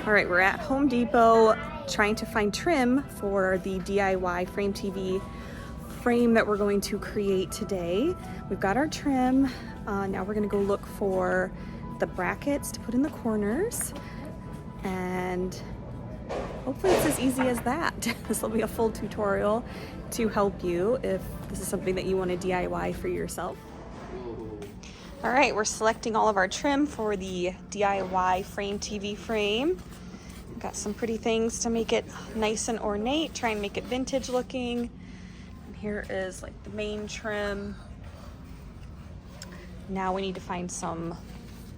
All right, we're at Home Depot trying to find trim for the DIY frame TV frame that we're going to create today. We've got our trim. Now we're gonna go look for the brackets to put in the corners, and hopefully it's as easy as that. This will be a full tutorial to help you if this is something that you want to DIY for yourself. All right, we're selecting all of our trim for the DIY frame TV frame. Got some pretty things to make it nice and ornate, try and make it vintage looking. And here is like the main trim. Now we need to find some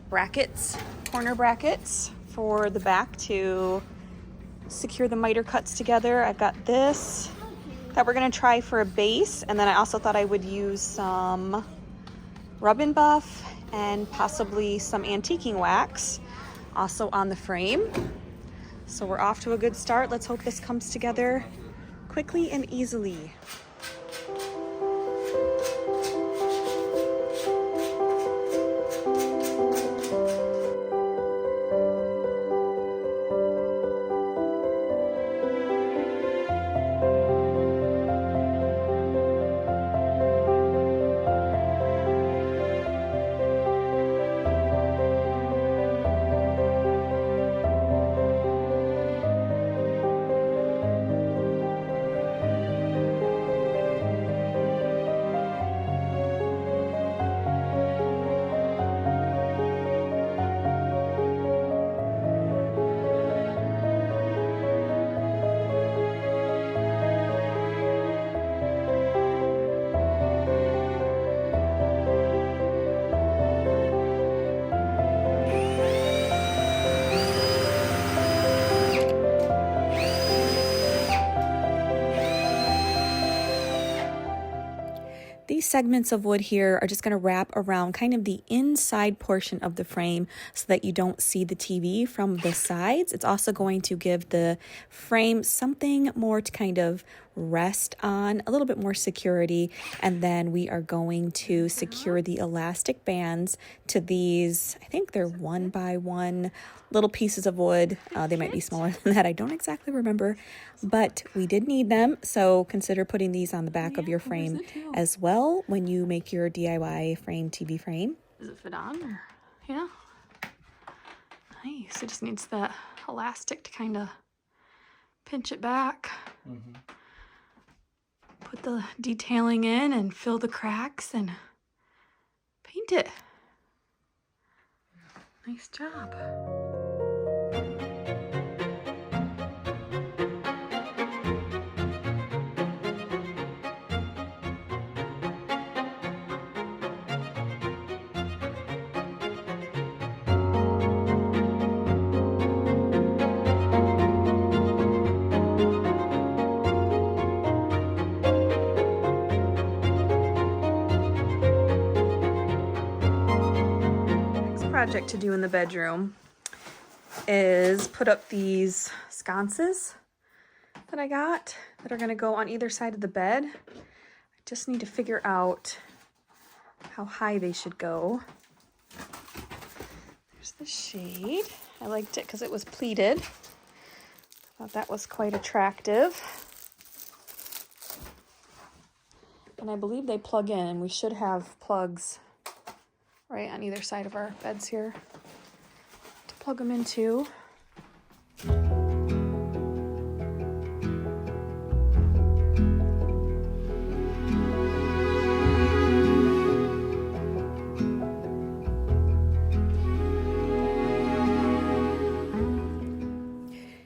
brackets, corner brackets for the back to secure the miter cuts together. I've got this that we're gonna try for a base, and then I also thought I would use some rub and buff and possibly some antiquing wax also on the frame. So we're off to a good start. Let's hope this comes together quickly and easily. These segments of wood here are just going to wrap around kind of the inside portion of the frame so that you don't see the TV from the sides. It's also going to give the frame something more to kind of rest on, a little bit more security. And then we are going to secure the elastic bands to these, I think they're 1x1 little pieces of wood. They might be smaller than that. I don't exactly remember, but we did need them. So consider putting these on the back of your frame as well when you make your DIY frame TV frame. Does it fit on? Or, yeah. Nice. It just needs that elastic to kind of pinch it back. Mm-hmm. Put the detailing in and fill the cracks and paint it. Nice job. Project to do in the bedroom is put up these sconces that I got that are going to go on either side of the bed. I just need to figure out how high they should go. There's the shade. I liked it because it was pleated. I thought that was quite attractive. And I believe they plug in, and we should have plugs right on either side of our beds here to plug them into.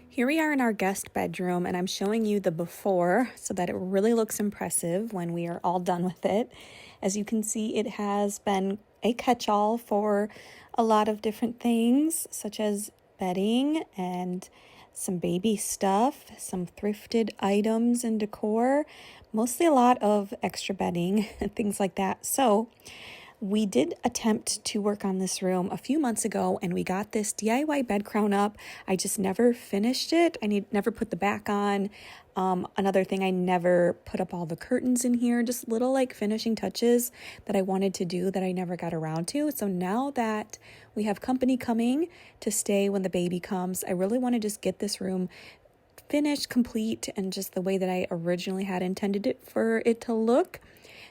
Here we are in our guest bedroom, and I'm showing you the before so that it really looks impressive when we are all done with it. As you can see, it has been a catch-all for a lot of different things, such as bedding and some baby stuff, some thrifted items and decor, mostly a lot of extra bedding and things like that. So We did attempt to work on this room a few months ago, and we got this DIY bed crown up. I just never finished it. Never put the back on. Another thing, I never put up all the curtains in here, just little like finishing touches that I wanted to do that I never got around to. So now that we have company coming to stay when the baby comes, I really want to just get this room finished, complete, and just the way that I originally had intended it for it to look.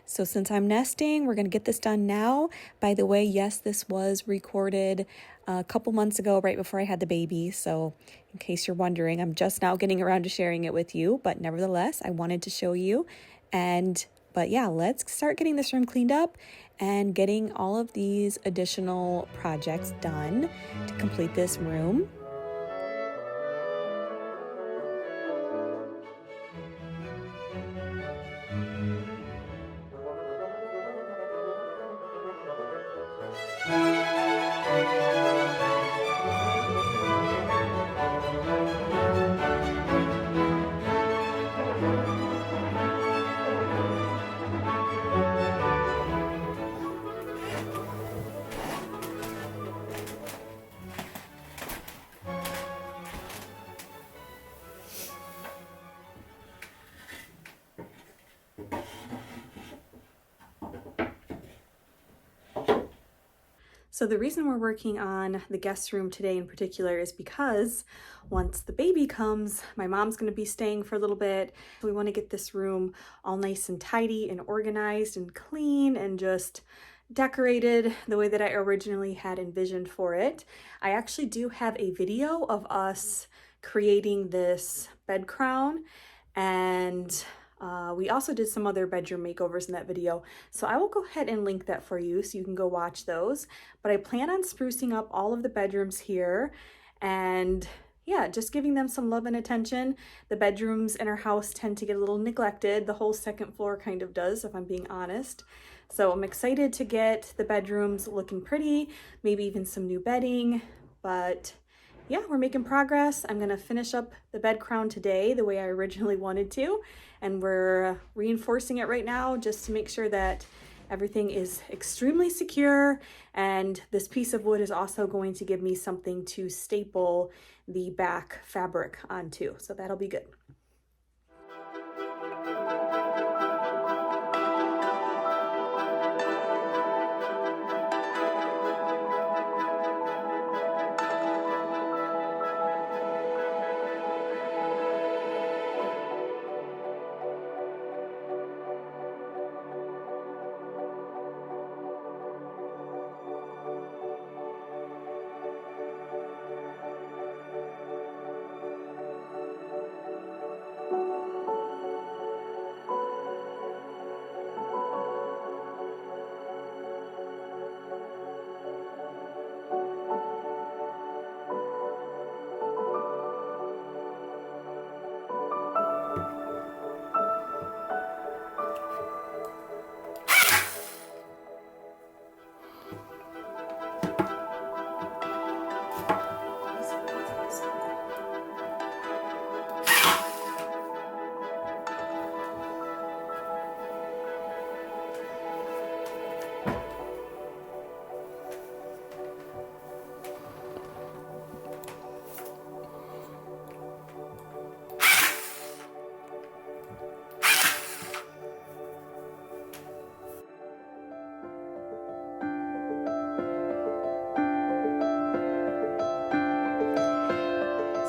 So since I'm nesting, we're going to get this done now. By the way, yes, this was recorded a couple months ago, right before I had the baby. So in case you're wondering, I'm just now getting around to sharing it with you. But nevertheless, I wanted to show you. But yeah, let's start getting this room cleaned up and getting all of these additional projects done to complete this room. So the reason we're working on the guest room today in particular is because once the baby comes, my mom's going to be staying for a little bit. We want to get this room all nice and tidy and organized and clean and just decorated the way that I originally had envisioned for it. I actually do have a video of us creating this bed crown, and we also did some other bedroom makeovers in that video. So I will go ahead and link that for you so you can go watch those. But I plan on sprucing up all of the bedrooms here and yeah, just giving them some love and attention. The bedrooms in our house tend to get a little neglected. The whole second floor kind of does, if I'm being honest. So I'm excited to get the bedrooms looking pretty, maybe even some new bedding, but yeah, we're making progress. I'm gonna finish up the bed crown today the way I originally wanted to, and we're reinforcing it right now just to make sure that everything is extremely secure. And this piece of wood is also going to give me something to staple the back fabric onto, so that'll be good.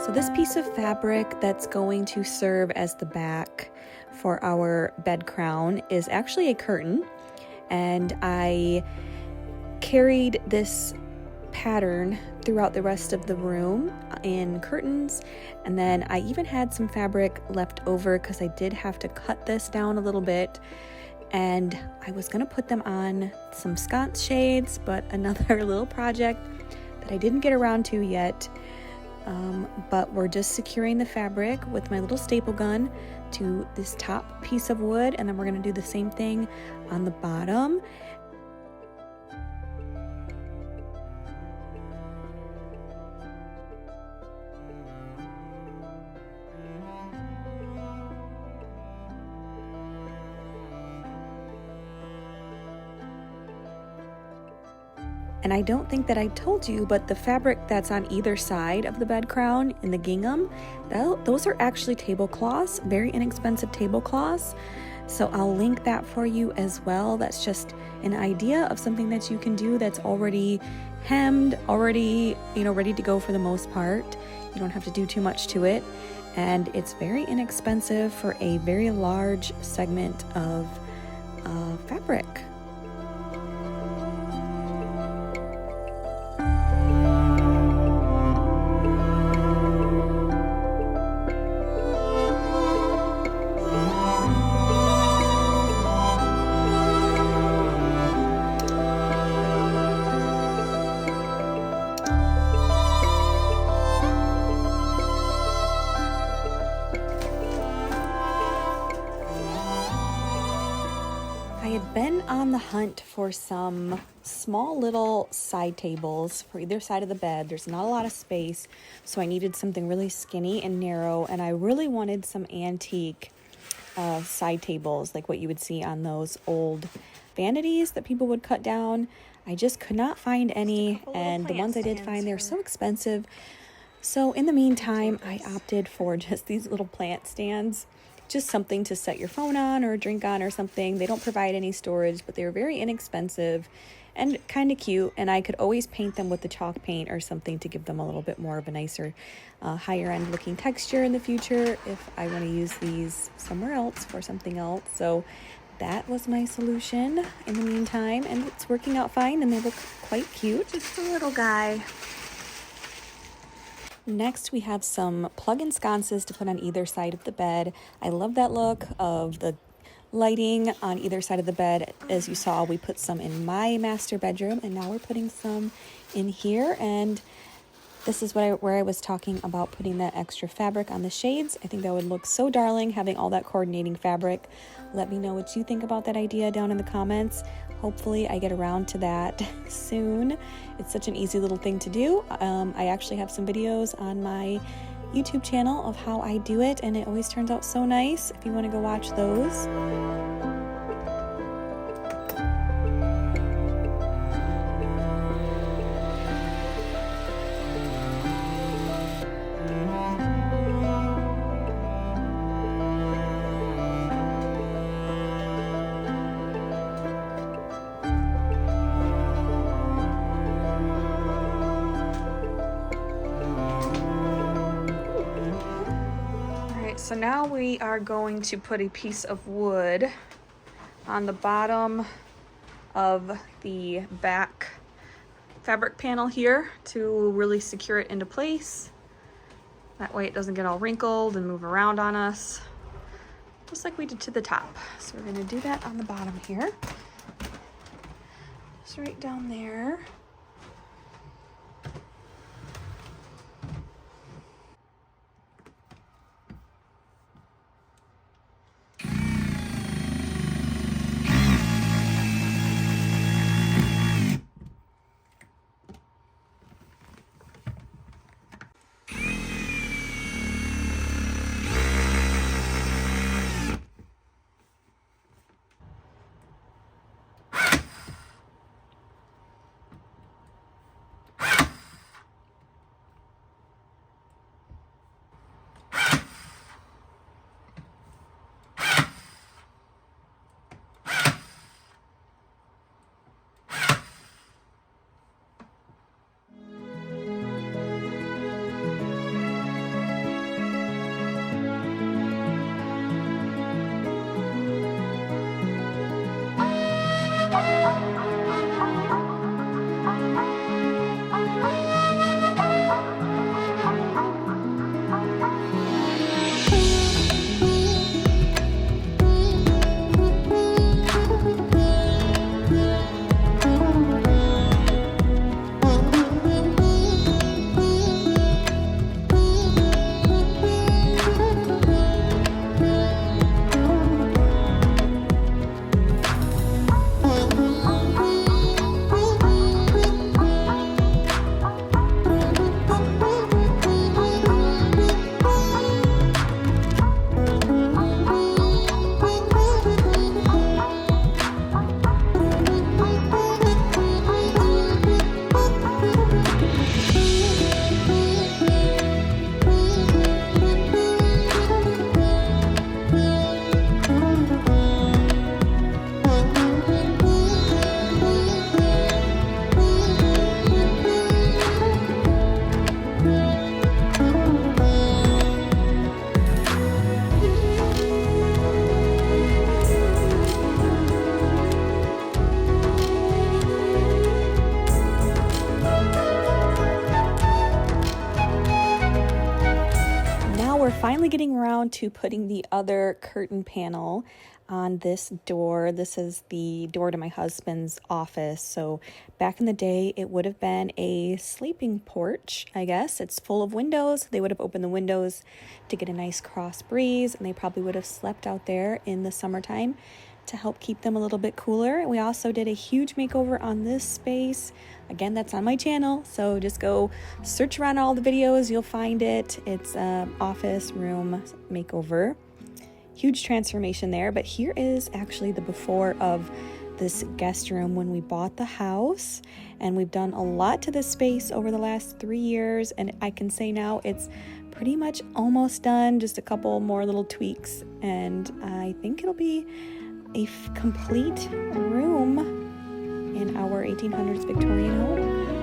So this piece of fabric that's going to serve as the back for our bed crown is actually a curtain, and I carried this pattern throughout the rest of the room in curtains, and then I even had some fabric left over because I did have to cut this down a little bit, and I was gonna put them on some sconce shades, but another little project that I didn't get around to yet. But we're just securing the fabric with my little staple gun to this top piece of wood, and then we're going to do the same thing on the bottom. And I don't think that I told you, but the fabric that's on either side of the bed crown in the gingham, those are actually tablecloths, very inexpensive tablecloths. So I'll link that for you as well. That's just an idea of something that you can do that's already hemmed, already, ready to go for the most part. You don't have to do too much to it. And it's very inexpensive for a very large segment of fabric. I had been on the hunt for some small little side tables for either side of the bed. There's not a lot of space, so I needed something really skinny and narrow, and I really wanted some antique side tables like what you would see on those old vanities that people would cut down. I just could not find any, and the ones I did find, they're so expensive. So in the meantime, I opted for just these little plant stands. Just something to set your phone on or a drink on or something. They don't provide any storage, but they're very inexpensive and kind of cute. And I could always paint them with the chalk paint or something to give them a little bit more of a nicer, higher end looking texture in the future if I want to use these somewhere else for something else. So that was my solution in the meantime, and it's working out fine, and they look quite cute. Just a little guy. Next, we have some plug-in sconces to put on either side of the bed. I love that look of the lighting on either side of the bed. As you saw, we put some in my master bedroom, and now we're putting some in here. And this is where I was talking about putting that extra fabric on the shades. I think that would look so darling, having all that coordinating fabric. Let me know what you think about that idea down in the comments. Hopefully I get around to that soon. It's such an easy little thing to do. I actually have some videos on my YouTube channel of how I do it, and it always turns out so nice if you want to go watch those. So now we are going to put a piece of wood on the bottom of the back fabric panel here to really secure it into place. That way it doesn't get all wrinkled and move around on us, just like we did to the top. So we're going to do that on the bottom here. Just right down there. finally getting around to putting the other curtain panel on this door. This is the door to my husband's office. So back in the day, it would have been a sleeping porch, I guess. It's full of windows. They would have opened the windows to get a nice cross breeze, and they probably would have slept out there in the summertime to help keep them a little bit cooler. We also did a huge makeover on this space. Again, that's on my channel, so just go search around all the videos, you'll find it. It's an office room makeover. Huge transformation there, but here is actually the before of this guest room when we bought the house, and we've done a lot to this space over the last 3 years, and I can say now it's pretty much almost done, just a couple more little tweaks, and I think it'll be a complete room in our 1800s Victorian home.